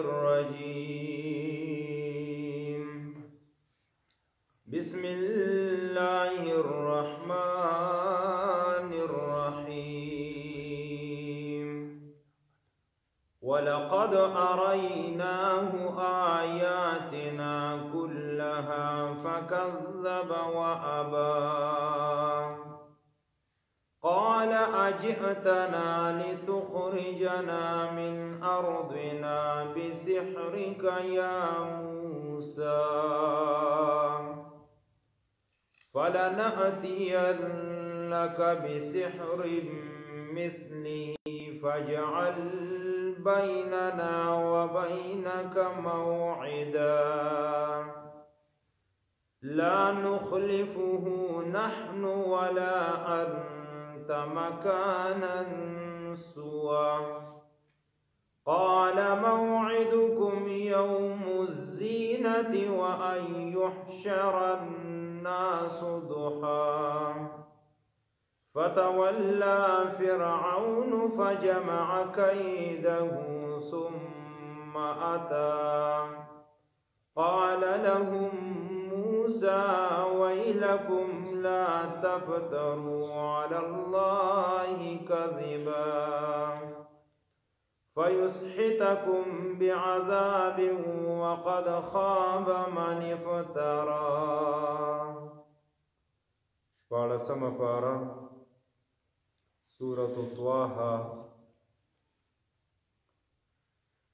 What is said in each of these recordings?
الرجيم بسم الله الرحمن الرحيم ولقد أريناه آياتنا كلها فكذب وأبى قال أجئتنا لتخرجنا من أرضنا بسحرك يا موسى فلنأتينك بسحر مثله فاجعل بيننا وبينك موعدا لا نخلفه نحن ولا أنت مكانا سوى قال موعدكم يوم الزينة وأن يحشر الناس ضحى فتولى فرعون فجمع كيده ثم أتى قال لهم موسى ويلكم لا تفتروا على الله كذبا فيسحتكم بعذاب وقد خاب من افترى. شپاړسمه پاره سورة طه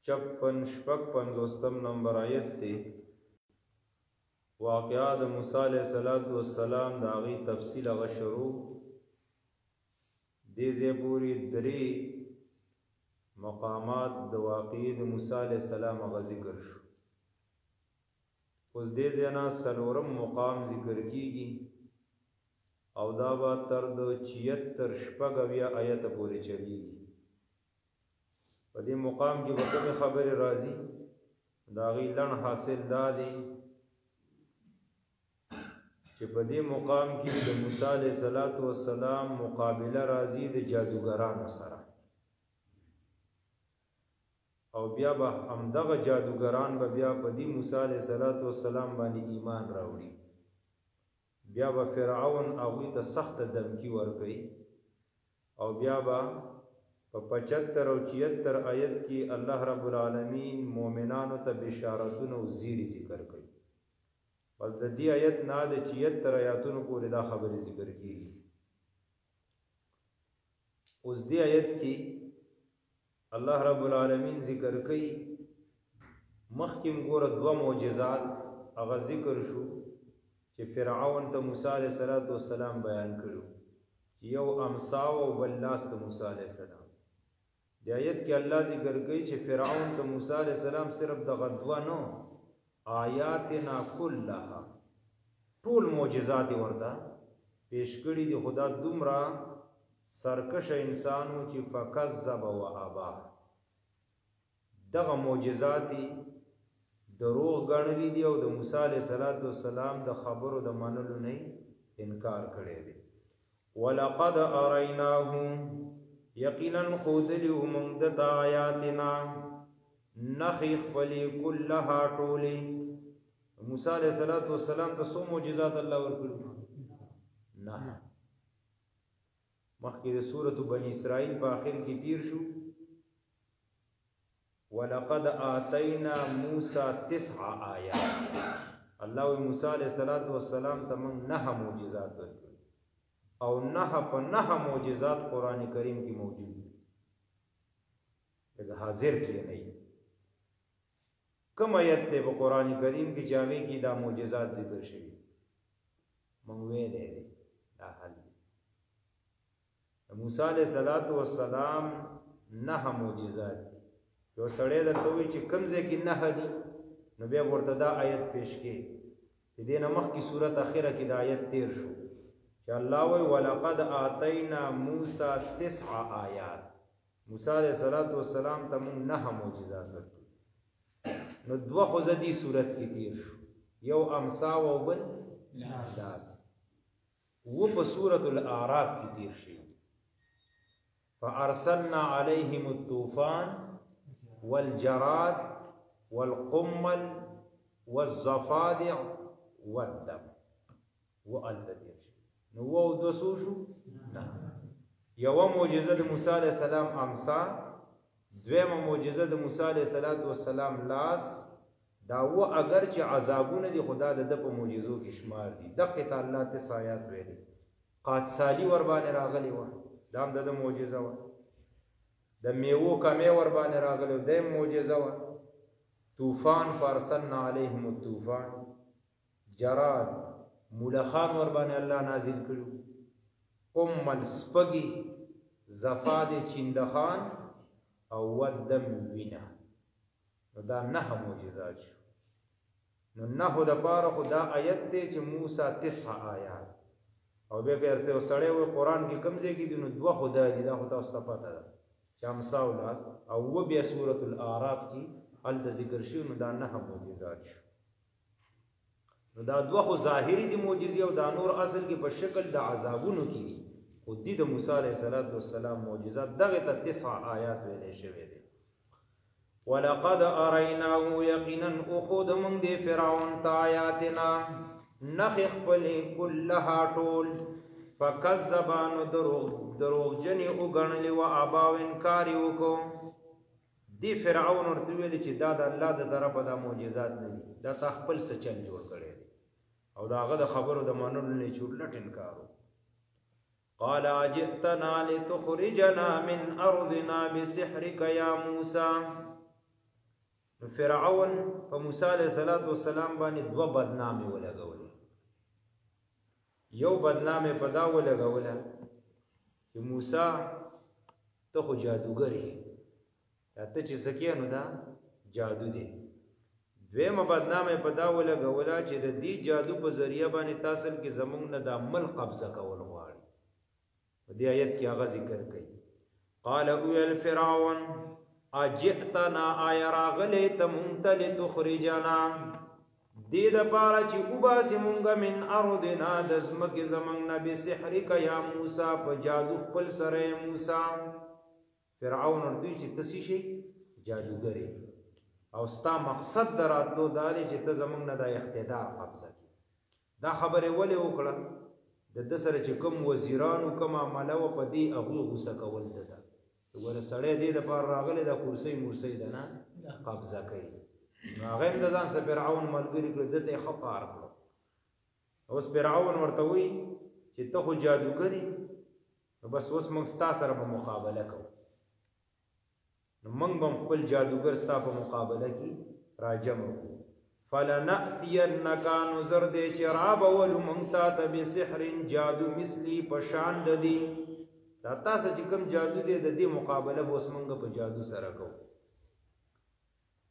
56-55 نمبر آیت ته واقعات موسی علیہ السلام دا غي تفصیل هغه شروع دې ځای پوری درې مقامات د واقعې د موسی علیہ السلام هغه ذکر شو. اوس دې ځای نه څلورم مقام ذکر کیږي او دا به تر د 76 شپږویا آیت پورې چلیږي. په دې مقام کې به کومې خبرې راځي د هغې لنډ حاصل دا دی چې په دې مقام کې د موسی علیه السلام مقابله راځي د جادوګرانو سره او بیا به همدغه جادوګران به بیا په دې موسی علیه السلام باندې ایمان راوړي. بیا به فرعون هغوی ته سخته دمکی ورکوي او بیا به په 75 او 76 آیت کې الله رب العالمین مؤمنانو ته بشارتونه او زیری ذکر کوي. بس د دې آیت نه د 76 آیاتونو پورې دا خبرې ذکر کیږي. اوس دې آیت کې الله رب العالمین ذکر کوي مخکې ګوره دوه معجزات هغه ذکر شو چې فرعون ته موسی علیه السلام بیان کړو. یو امسا او بل لاس د موسی علیه السلام. د آیت کې الله ذکر کوي چې فرعون ته موسی علیه السلام صرف دغه دوه نو آیاتنا کلها ټول معجزات ورته پیش کړي دي. خدا دومره سرکش انسانو چې فکذب و ابا دغه معجزات دروغ ګڼلي دي او د موسی علیه السلام د خبرو د منلو نه انکار کړی دی. ولقد اریناه یقینا خودلی موږ د آیاتنا نخی خپلې کلها ټولې. موسی علیه السلام ته څو معجزات الله ورکړي؟ نه. مخکې د سورة بني اسرائیل په آخر کې تیر شو ولقد آتینا موسی 9 آیات. الله وی موسی علیه السلام ته موږ 9 معجزات ورکړي او 9 معجزات قرآن کریم کې موجود دي. لکه حاضر کې نه کوم آیت دی په قرآن کریم کې چې هغې کې دا معجزات ذکر شوي موږ ویلی دی دا حل دی. موسی علیه السلام 9 معجزات دي. یو سړی درته وایي چې کوم ځای کې 9 دي نو بیا ورته دا آیت پیش کړي. د دې نه مخکې صورت اخره کې دا آیت تیر شو چې الله وایي ولقد آتینا موسی 9 آیات. موسی علیه السلام ته موږ 9 معجزات ورکړي. نو دوه خو دې صورت کې تیر شو، یو امسا او بل لاس. و په سورة الاعراف کې تیر شي فارسلنا علیهم الطوفان والجراد والقمل والضفادع والدم والذي نو وو دو سوشو نه یو معجزه د موسی علیہ السلام امسا دویمه معجزه د موسی علیہ السلام لاس دا و اگر چې عذابونه دي خدا د په معجزو کې شمار دي دغه ته الله 9 آیات ویلي قادسالی ور باندې راغلی و دا هم د معجزه و د میوو کمې ور باندې راغلی د معجزه و طوفان فارسلنا علیهم الطوفان جراد مولخان ور باندې الله نازل کړو قمل سپگی زفاد چندخان او ودم وینا نو دا 9 معجزات شو نو 9 د پاره خدا آیت ته چې موسی 9 آیات او به ورته وسړی و قران کې کم ځای کې دي نو 2 خدا دي دا خدا واست پته ده چې امسا ولاس او و بیا سورۃ الاعراف کې ال ذکر شو نو دا 9 معجزات شو نو دا 2 ظاهری دي معجزې او دا نور اصل کې په شکل د عذابونو کې دي خو د موسی علیہ السلام معجزات دغه ته 9 آیات ویلې شوې دي ولقد اریناه یقینا اخذ من دی فرعون ته آیاتنا نخخ پل كلها طول فکذبان دروغ جنې وګڼلې و ابا انکار وکړو دی فرعون ورته ویل چې دا د الله د طرفه د معجزات نه دي دا تا خپل څه چل جوړ کړی او دا هغه د خبرو د منلو نه چورلټ انکارو قال اجئتنا لتخرجنا من ارضنا بسحرك يا موسى فرعون په موسی علیہ السلام باندې 2 بدنامي ولګول یو بدنامي په دا ولګول چې موسی ته خو جادوګر یې ته چې سکیانو دا جادو دی دویمه بدنامي په دا ولګول چې د دې جادو په ذریعہ باندې تاسو کې زمونږ نه د عمل قبضه کول غواړي دې آیت کې هغه ذکر کړي قال او الفرعون اجئتنا آیراغلی تمونتل تخرجنا دید پارا چی اوباسی مونگا من ارضنا دزمک زمان نبی سحرک یا موسیٰ پا جادو خپل سر موسیٰ فرعون اردوی چی تسی شی جادو گری او ستا مقصد دراتلو داری چی تزمان ندا اقتدار قبضه کی دا خبر ولی اکڑا د سره چې کوم وزیرانو کوم عمله و په دې هغه غوسه کول ده ور سړی دې د پار راغله د کرسي مرسي ده نه قبضه کوي نو هغه د ځان سره فرعون ملګری کړ دته خقار کړ اوس فرعون ورته وی چې ته خو جادوګری نو بس اوس موږ ستا سره په مقابله کوو نو موږ هم خپل جادوګر ستا په مقابله کې راجم وکړو فلنأتینک نظر دې چې رابول مونږ ته بسحر جادو مثلی پشان ددی دا تاسو چې کوم جادو دې د دې مقابله به اوس مونږ په جادو سره کوو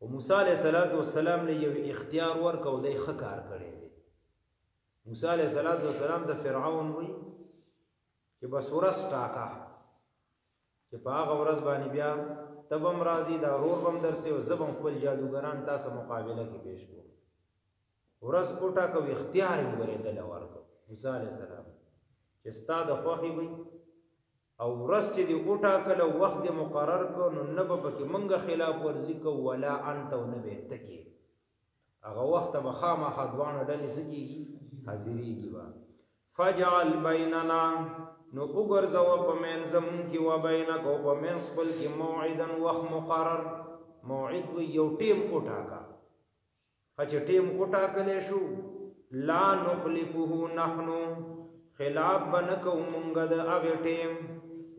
او موسی علیہ السلام له یو اختیار ورکو دای خکار کړی دی موسی علیہ السلام د فرعون وی چې بس ورس ټاکا چې په هغه ورځ باندې بیا تبم راضی دا رور بم درسه او زبم خپل جادوګران تاسو مقابله کې پیش کو ورځ کوټه کو اختیار یې ورېدل ورکو موسی علیہ السلام چې ستاد خوخي وي او ورځ چې دی کوټه کله وخت مقرر کو نو نه به پکې منګه خلاف ورزي کو ولا انت نه به تکي هغه وخت به خامخ دوانه ډلې سکیږي حاضرېږي وا فجعل بیننا نو وګرځو په من زمون کې و بینک او په من خپل کې موعدا وخت مقرر موعد یو ټیم کوټاکا چې ټیم کوټاکلې شو لا نخلفه نحن خلاف بنکو مونږ د هغه ټیم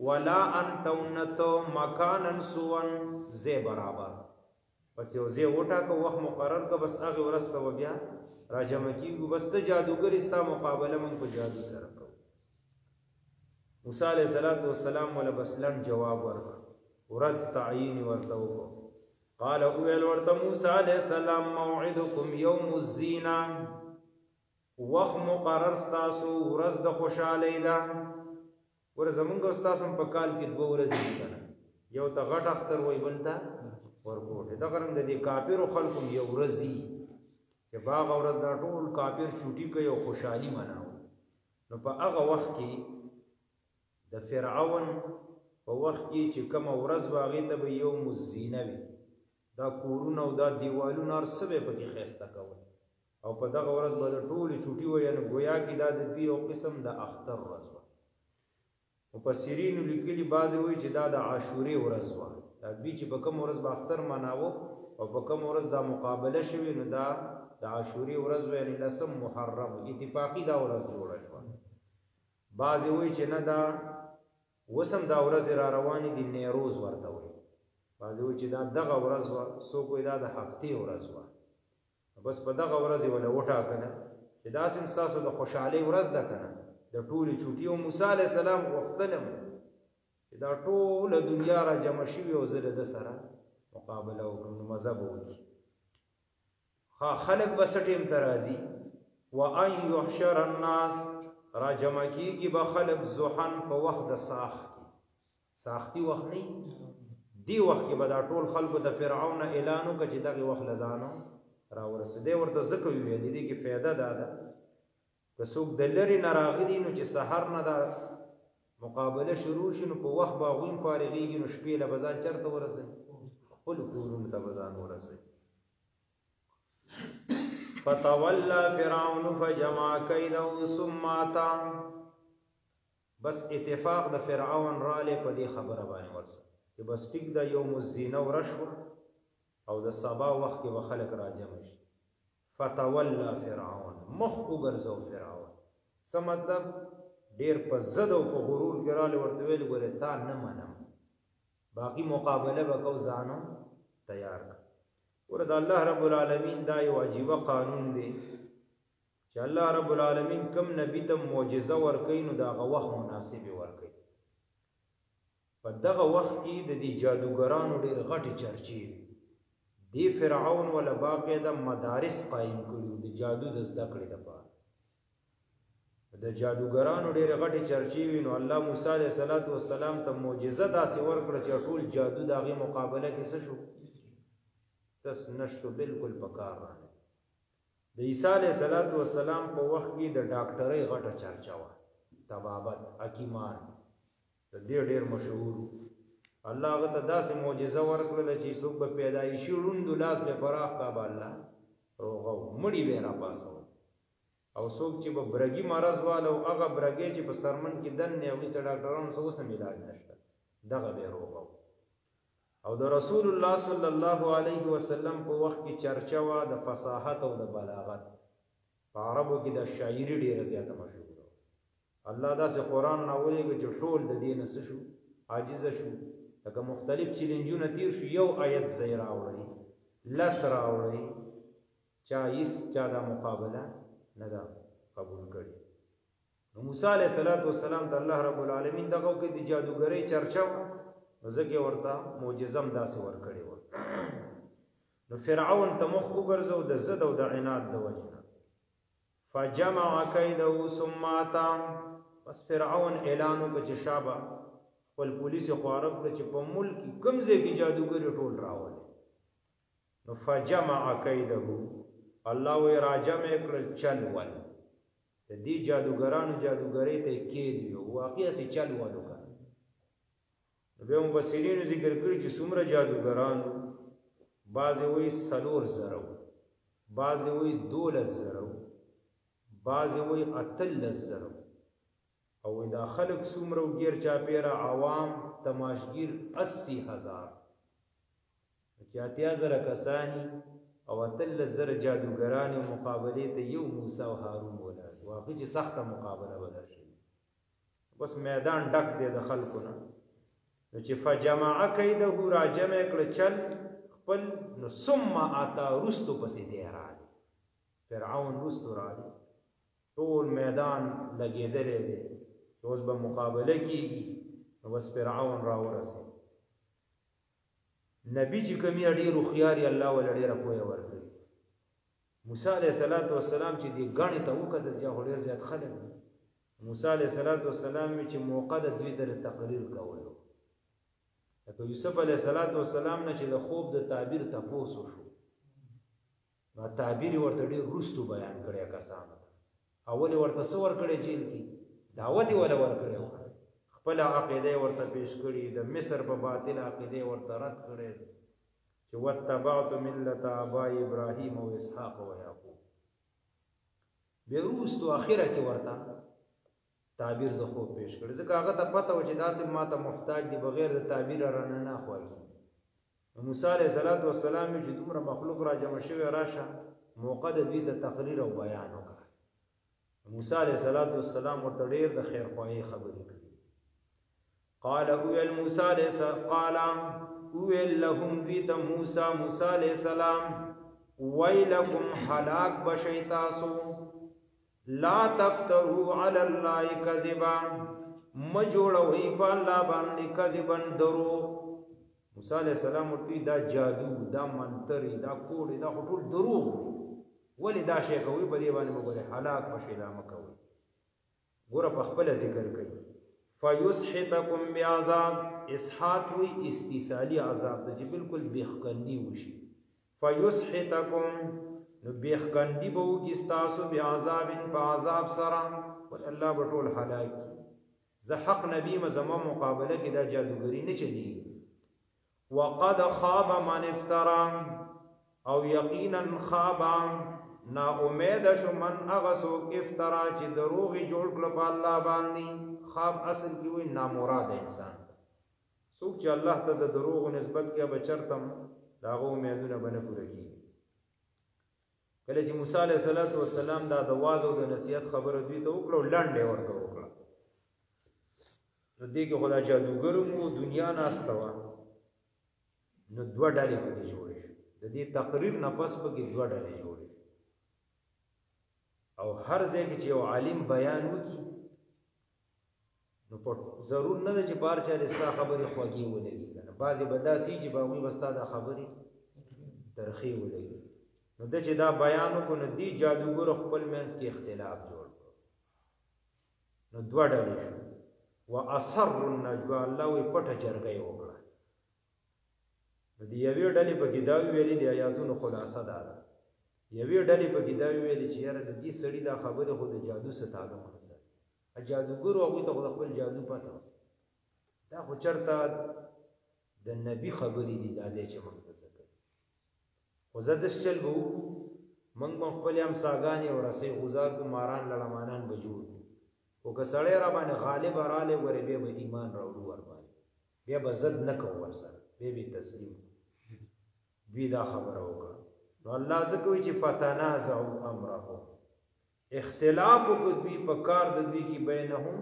ولا انت نتو مکانا سوان زی برابر پس یو زی وټاکو وخت مقرر کا بس هغه ورسته و بیا راجم کیږي بس ته جادوګر استا مقابله مونږ په جادو سره کوو موسی علیہ السلام ولا بسلن جواب ورکړ ورځ تعیین ورته وکړو قال اویل ورته موسی علیہ السلام موعدکم یوم الزینه وخت مقرر ستاسو ورځ د خوشحالۍ ده ور زمونږ استاسو په کال کې 2 ورځې دي یو ته غټ اختر وای بل ته ورکوټه دا غرم د دې کافر خلکو یو ورځي چې باغ ورځ دا ټول کافر چوټي کوي او خوشحالي مناو نو په هغه وخت کې د فرعون په وخت کې چې کوم ورځ واغې ته به یوم الزینه وي دا کورونه او دا دیوالونه هر څه به پکې ښایسته کول او په دغه ورځ به د ټولې چوټي وایي نو گویا کې دا د دوی یو قسم د اختر ورځ وه مفسرینو لیکلي بعضې وایي چې دا د عاشورې ورځ وه دا دوی چې په کوم ورځ به اختر مناوه او په کوم ورځ دا مقابله شوې نو دا د عاشورې ورځ وه یعنې 10 محرم اتفاقي دا ورځ جوړه شوه بعضې وایي چې نه دا وسم دا ورځې را روانې دي نیروز ورته وایي بعضې وایي چې دا دغه ورځ وه څوک وایي دا د هفتې ورځ وه بس په دغه ورځ یې وله وټاکله چې داسې هم ستاسو د خوشحالۍ ورځ ده که نه د ټولې چوټي او موسی علیه السلام غوښتلم چې دا ټوله دنیا را جمع شوي او زه له ده سره مقابله وکړم نو مزه به وکړي خلک به څه ټیم ته راځي وان یحشر الناس را جمع کېږي به خلک ضحن په وخت د ساخت کې ساختي وخت نه دی وخت کې به دا ټول خلکو د فرعون اعلان وکړه چې دغې وخت له ځانه راورسېد دی ورته ځکه وویلې دې کې فایده دا ده که څوک د لرې نه راغلي نو چې سحر نه دا مقابله شروع شي نو په وخت به هغوی هم فارغېږي نو شپې له به ځان چېرته ورسوي خپلو کورونو ته به ځان ورسوي فتولى فرعون فجمع كيده ثم اتى بس اتفاق د فرعون رالی په دې خبره باندې ورسه چې بس ټیک د یوم الزینه ورځ شوه او د سبا وخت کې به خلک راجمع شي فتولى فرعون مخ وګرځو فرعون څه مطلب ډېر په ضد او په غرور کې رالی ورته ویل ګورې تا نه منم باقي مقابله به کو ځانو تیار کړه ګوره د الله رب العالمین دا یو عجیبه قانون دی چې الله رب العالمین کم نبي ته معجزه ورکوي نو د هغه وخت مناسب یې ورکوي په دغه وخت کې د دې جادوګرانو ډېر غټې چرچې وي دې فرعون ولا باقاعده مدارس قایم کړي د جادو د زده کړې لپاره د جادوګرانو ډېرې غټې چرچې وي نو الله موسی علیه السلام ته معجزه داسې ورکړه چې ټول جادو د هغې مقابله کې څه شو تس نشو بالکل پکار رانه د عیسی علیه السلام په وخت کې د ډاکټرۍ غټه چرچا وه طبابت حکیمان د دې ډېر مشهور الله هغه ته داسې معجزه ورکړله چې څوک به پیدایشي ړوند لاس به پراخ کا به الله روغه مړي به یې راپاڅول او څوک چې به برګي مرض واله او هغه برګې چې په سرمن کې دننې هغوی څه ډاکټرانو څه اوس هم علاج نشته دغه به یې روغه او د رسول الله صلی الله علیه وسلم په وخت کې چرچا وه د فصاحت او د بلاغت په عربو کې د شاعري ډېره زیاته مشهوره الله داسې قرآن راولېږه چې ټول د دې نه څه شو عاجزه شو لکه مختلف چیلنجونه تیر شو یو آیت ځای راوړئ لس راوړئ چا هېڅ چا دا مقابله نه ده قبول کړې نو موسی علیه السلام ته الله رب العالمین دغه کې د جادوګرۍ چرچا وه نو ځکه ورته معجزه هم داسې ورکړې وه نو فرعون ته مخ وګرځو د ضد او د عناد د وجې نه فجمع کیده ثم اتى بس فرعون اعلان وکړه چې شابه خپل پولیس یې خواره کړه چې په ملک کې کوم ځای کې جادوګرې ټول راولي نو فجمع کیده الله وی راجمع کړل چل ول د دې جادوګرانو جادوګرۍ ته یې کېد وي واقع هسې چل ول وکړه نو بیا مفسرینو ذکر کړي چې څومره جادوګرانو بعضې وایي 4,000 بعضې وایي 12,000 بعضې وایي 18,000 او دا خلک څومره ګیر چاپېره عوام تماشګیر 80,000 چې 80,000 کسانی او 18,000 جادوګرانې مقابلې ته یو موسی او هارون ولاړ واقع چې سخته مقابله بدل شي بس میدان ډک دی د خلکو نه نو چې فجمع کیده راجمع کړه چل خپل نو ثم اتا رستو پسې دی راغی فرعون رستو راغی ټول میدان لګېدلی دی چې اوس به مقابله کېږي نو بس فرعون راورسېد نبي چې کوم یې ډېر هوښیار یې الله وله ډېره پوهه ورکړي موسی علیه السلام چې دې ګڼې ته وکتل چې خو ډېر زیات خلک موسی علیه السلام چې موقع د دوی ته تقریر کولو لکه یوسف علیه السلام نه چې د خوب د تعبیر تپوس وشو نو تعبیر یې ورته ډېر وروستو بیان کړی کسانو ته اول یې ورته څه ورکړی جیل کې دعوت یې وله ورکړی خپله عقیده یې ورته پیش کړي د مصر په باطل عقیده یې ورته رد کړی چې واتبعت ملت آباء ابراهیم او اسحاق او یعقوب. بیا وروستو اخره کې ورته تعبیر د خوب پیش کړ، ځکه هغه ته پته و چې داسې ماته محتاج دي، بغیر د تعبیر رانه نه خواږي. موسی علیه السلام چې دومره مخلوق را جمع شوی راشه، موقع د دوی د تقریر او بیان وکړه. موسی علیه السلام ورته ډېر د خیر خواهۍ خبرې کړې. قال اویل موسی علیه السلام، قال اویل لهم دوی ته موسی علیه السلام، ویلکم هلاک بشئ تاسو، لا تفتروا علی الله کذبا، مجوړوئ په الله باندې کذبا دروغ. موسی علیہ السلام ورته دا جادو، دا منتری، دا کوډ، دا ټول دروغ دي، ولی دا شی کوي په دې باندې وګوره هلاک بشئ دا مکوئ. ګوره په خپل ذکر کوي فیسحتکم بعذاب، اسحاق وی استیصالی عذاب ته چې بالکل بیخکندی وشي. فیسحتکم نو بیخکندی به وکړي ستاسو بعذاب په عذاب سره، ول الله به ټول هلاک کړي. زه حق نبی یم، زما مقابله کې دا جادوګري نه چلیږي. وقد خاب من افترا، او یقینا خاب نا امید شو من هغه څوک افترا چې دروغ جوړ کړل په الله باندې. خواب اصل کې وایي نامراد انسان څوک چې الله ته د دروغ نسبت کې به چرتم دا هغه امیدونه به نه پوره کېږي. کله چې موسی علیه السلام دا د واعظ او د نصیحت خبره دوی ته وکړه، لنډه ورته وکړه. نو دې کې خو دا جادوګر مو دنیا ناسته وه، نو دوه ډلې پکې جوړې شوې. د دې تقریر نه پس پکې دوه ډلې جوړې شوې، او هر ځای کې چې یو عالم بیان وکړي نو په ضرور نه ده چې بار چا ستا خبرې خوږې ولګي، کنه بعضې به داسې چې به هغوی به ستا دا خبرې ترخې ولګي. نو ده چې دا بیان وکړو، نو دې جادوګرو خپل منځ کې اختلاف جوړ کړو، نو دوه ډلې شو. واصر النجوا، الله وایي پټه جرګه یې وکړه. نو د یوې ډلې پکې دا ویلي، د آیاتونو خلاصه دا ده، یوې ډلې پکې دا ویلي چې یاره د دې سړي دا خبرې خو د جادو څه تعلق نه سره، جادوګرو هغوی ته خو د خپل جادو پته وه، دا خو چېرته د نبي خبرې دي، دا دی چې موږ ته څه کوي. خو زه داسې چل به وکړو، موږ به خپلې همساګانې او رسۍ غوزار کړو، ماران لړمانان به جوړ کړو، خو که سړی را باندې غالب رالی ورې بیا به ایمان راوړو ورباندې، بیا به ضد نه کوو ورسره، بیا به تسلیم. دوی دا خبره وکړه. نو الله ځکه وایي چې فتنازعوا امرهم، اختلاف وکړو دوی په کار د دوی کې بینهم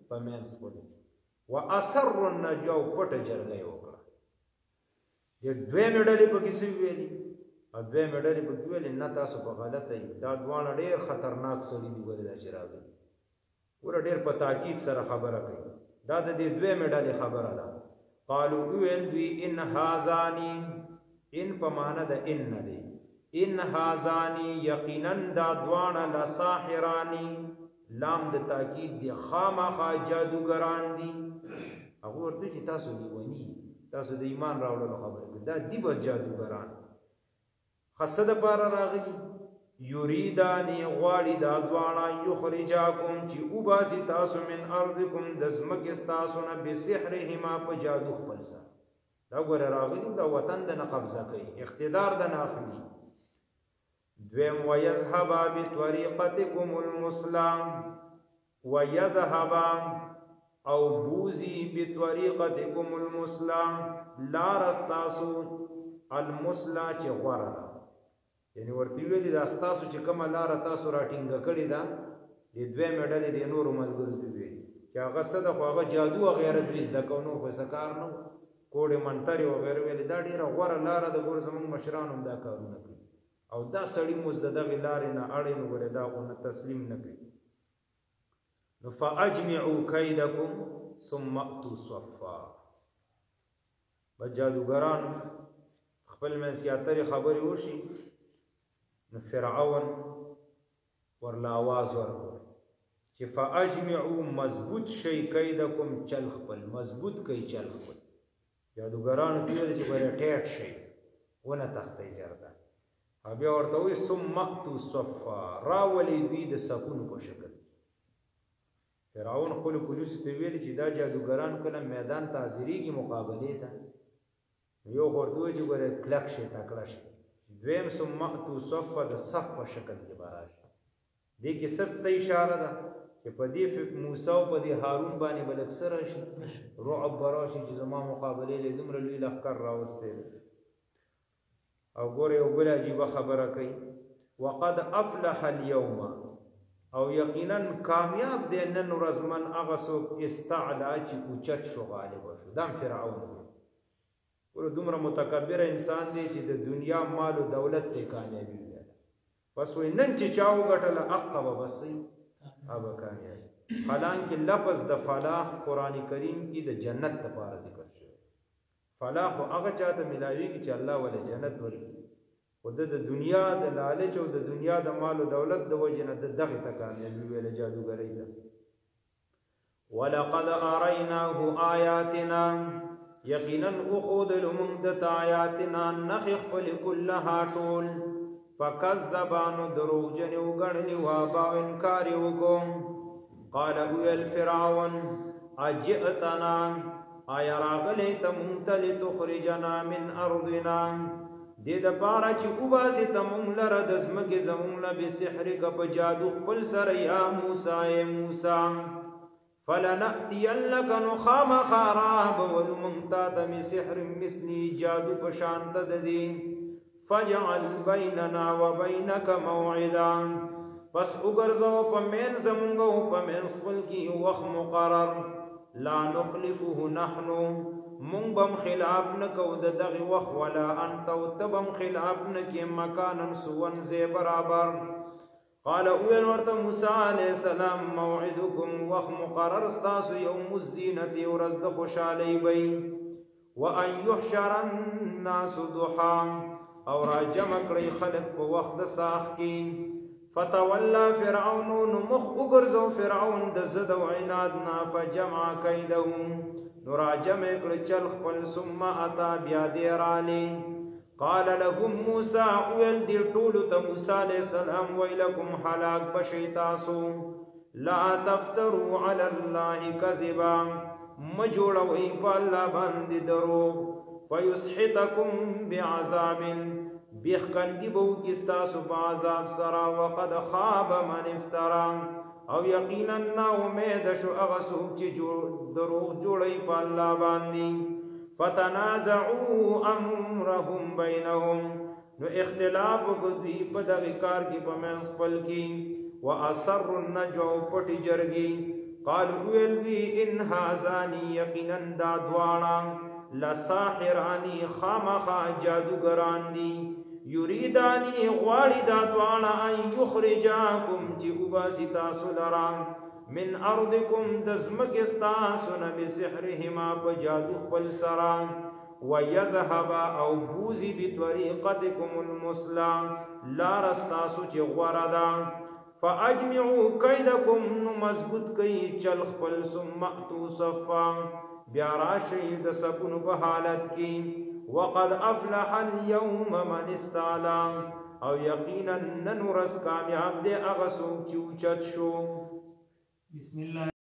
په منځ خپلو کې. واصروا النجوا، پټه جرګه یې وکړه. د دویمې ډلې پکې څه ویلي؟ دویمې ډلې پکې ویلي نه تاسو په غلطه یې، دا دواړه ډېر خطرناک سړي دي، ولې دا چې راغلي ګوره ډېر په تاکید سره خبره کوي. دا د دې دویمې ډلې خبره ده. قالو ویل دوی ان هازانی، ان په معنا د ان نه دی، ان هازانی یقینا دا دواړه لساحرانی، لام د تاکید دی، خامخا جادوګران دي. هغه ورته چې تاسو لیونی، تاسو د ایمان راوړلو خبره کوي، دا دی بس جادوګران. خاصه د پاره راغلي، یریدانی غواړي دا دواړه یخرجاکم چې وباسي تاسو من ارضکم د ځمکې ستاسو نه بسحرهما په جادو خپل سره. دا ګوره راغلي دا وطن د نه قبضه کوي، اقتدار د نه اخلي. دویم ویذهبا بطریقتکم المثلی، ویذهبا او بوزي بطریقتکم المثلی، لار ستاسو المثلی چې غوره ده. یعنی ورته ویلي دا ستاسو چې کومه لاره تاسو راټینګه کړې ده، د دویمې ډلې د نورو ملګرو ته ویلي چې هغه څه ده، خو هغه جادو وغیره دوی زده کوو، نو خو څه کار نه و، کوډې منترې وغیره ویلي دا ډېره غوره لاره ده. ګوره زموږ مشران هم دا کارونه کوي، او دا سړي موږ د دغې لارې نه اړې نو ګورې دا خو نه تسلیم نه کوي. نو فاجمعوا کیدکم ثم اتوا صفا، بس جادوګران خپل منځ کې اترې خبرې وشي، نو فرعون ورله آواز ورکړ چې فاجمعوا، مضبوط شئ، کیدکم چل خپل، مضبوط کوي چل خپل. جادوګرانو ته ویل چې ګوره ټیټ شئ، ونه تښتئ زرده. بیا ورته وایي ثم اتوا صفا، راولئ دوی د صفونو په شکل. فرعون خپلو پولیسو ته ویلي چې دا جادوګران کله میدان ته حاضرېږي مقابلې ته، یو ورته وایي چې ګوره کلک شي تکړه شي. دویم ثم اتوا صفا د صف په شکل کې به راشي. دې کې صف ته اشاره ده چې په دې موسی او په دې هارون باندې به لږ څه راشي، رعب به راشي چې زما مقابلې له دومره لوی لښکر راوستی دی. او ګوره یو بله عجیبه خبره کوي، وقد افلح اليوم، او یقینا کامیاب دی نن ورځ من هغه څوک استعلا چې اوچت شو، غالب شو. دا فرعون دی. ګوره دومره متکبر انسان دی چې د دنیا مال و دولت ته کامیابي ویل، بس وایي نن چې چا وګټله حقه به بس هغه کامیابي. حالانکه لفظ د فلاح قرآن کریم کې د جنت لپاره ذکر شوی. فلاح خو هغه چاته ملاویږي چې الله ولې جنت ورکړي، خو د دنیا د لالچ او د دنیا د مال و دولت د وجې نه د دغې ته کامیابي ویله جادوګرۍ ده. ولقد اریناه آیاتنا، یقینا اخودلو موږ دته آیاتنا نښې خپلې کلها ټول، فکذبا نو دروغجن یې وګڼلې وابا او انکار یې وکړو. قال ویل فرعون اجئتنا، آیا راغلی ته موږ ته لتخرجنا من ارضنا، دې دپاره چې وباسې ته موږ لره د ځمکې زموږ نه بسحرک په جادو خپل سره یا موسی ای موسی. فلنأتینک، نو خامخا رابولو موږ تا ته من سحر مثلي جادو په شان ته د دې. فجعل بیننا و بینک موعدا، پس وګرځو په مین زمونږ او په مین خپل کې وخت مقرر. لا نخلفه نحنو، مونږ بم خلاف نه کوو د دغې وخت، ولا انت او ته بم خلاف نه کې مکانا سون ځای برابر. قال اویل ورته موسی علیه السلام موعدکم، وخت مقرر ستاسو یوم الزینة، ورځ د خوشحالۍ وی. وان یحشر الناس ضحا، او را جمع کړئ خلق په وخت د ساخ کې. فتولى فرعون، نو مخ وګرځو فرعون د ضد او عناد نه. فجمع کیده، نو را جمع کړ چل خپل. ثم اتا، بیا دې رالی. قال لهم موسی، ویل دې ټولو ته موسی علیه السلام ویلکم هلاک بشئ تاسو. لا تفتروا علی الله کذبا، مه جوړوئ په الله باندې دروغ. فیسحتکم بعذاب، بیخکندی بو کستاسو په عذاب سرا. وقد خاب من افترا، او یقینا نا امید شو هغه څوک چې دروغ جوړوي په الله باندې. فتنازعوا امرهم بینهم، نو اختلاف وکړي په دغه کار کې په منځ خپل کې. واصروا النجوى، پټې جرګې. قالوا ویل دوی ان هذان، یقینا دا دواړه لساحرانی، خامخا جادوګران دي. یریدانی، غواړي دا دواړه ان یخرجاکم، چې وباسي تاسو لرا من ارضکم د ځمکې ستاسو نه بسحرهما په جادو خپل سره. ویذهبا، او بوزي بطریقتکم المثلی، لار ستاسو چې غوره ده. فاجمعوا کیدکم، نو مضبوط کوي چل خپل. ثم اتوا صفا، بیا راشئ د صفونو په حالت کې. وقد افلح اليوم من استعلا، او یقینا نن ورځ کامیاب دی هغه څوک چې اوچت شو. بسم الله.